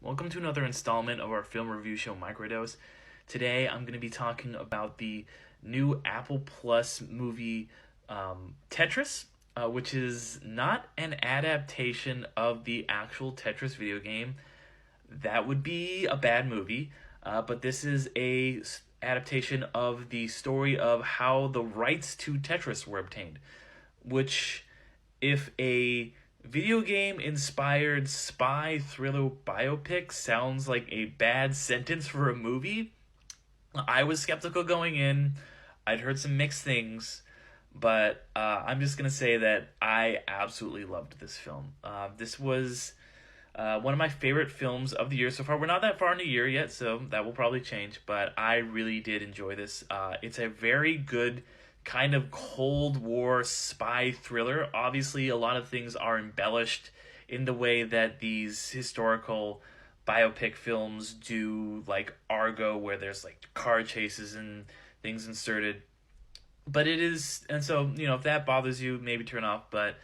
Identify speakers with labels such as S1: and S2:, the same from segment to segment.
S1: Welcome to another installment of our film review show, MicroDose. Today I'm going to be talking about the new Apple Plus movie Tetris, which is not an adaptation of the actual Tetris video game. That would be a bad movie, but this is a adaptation of the story of how the rights to Tetris were obtained, which, if a video game inspired spy thriller biopic sounds like a bad sentence for a movie, I was skeptical going in. I'd heard some mixed things, but I'm just going to say that I absolutely loved this film. This was one of my favorite films of the year so far. We're not that far in the year yet, so that will probably change, but I really did enjoy this. It's a very good kind of Cold War spy thriller. Obviously, a lot of things are embellished in the way that these historical biopic films do, like Argo, where there's like car chases and things inserted. But it is, and so, if that bothers you, maybe turn off, but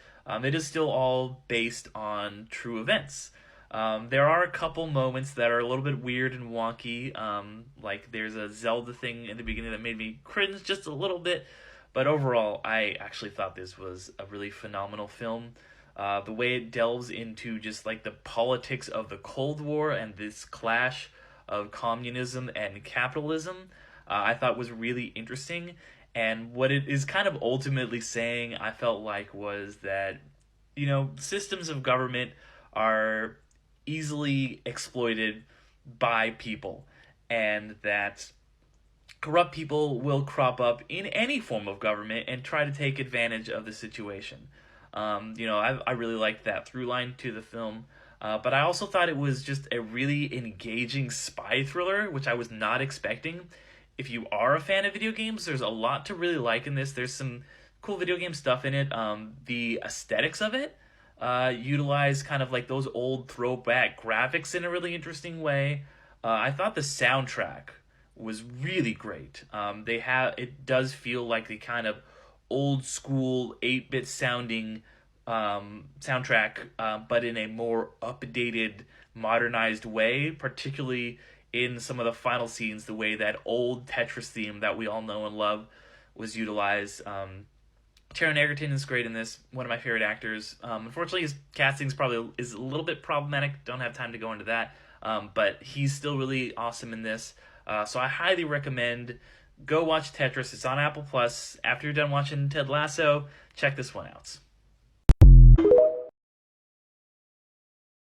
S1: it is still all based on true events. There are a couple moments that are a little bit weird and wonky, like there's a Zelda thing in the beginning that made me cringe just a little bit, but overall, I actually thought this was a really phenomenal film. The way it delves into just like the politics of the Cold War and this clash of communism and capitalism, I thought was really interesting. And what it is kind of ultimately saying, I felt like, was that, systems of government are easily exploited by people, and that corrupt people will crop up in any form of government and try to take advantage of the situation. I really liked that through line to the film, but I also thought it was just a really engaging spy thriller, which I was not expecting. If you are a fan of video games, there's a lot to really like in this. There's some cool video game stuff in it. The aesthetics of it utilize kind of like those old throwback graphics in a really interesting way. I thought the soundtrack was really great. It does feel like the kind of old school 8-bit sounding soundtrack, but in a more updated, modernized way, particularly in some of the final scenes, the way that old Tetris theme that we all know and love was utilized. Taron Egerton is great in this, one of my favorite actors. Unfortunately, his casting is a little bit problematic. Don't have time to go into that, but he's still really awesome in this. So I highly recommend go watch Tetris. It's on Apple Plus. After you're done watching Ted Lasso, check this one out.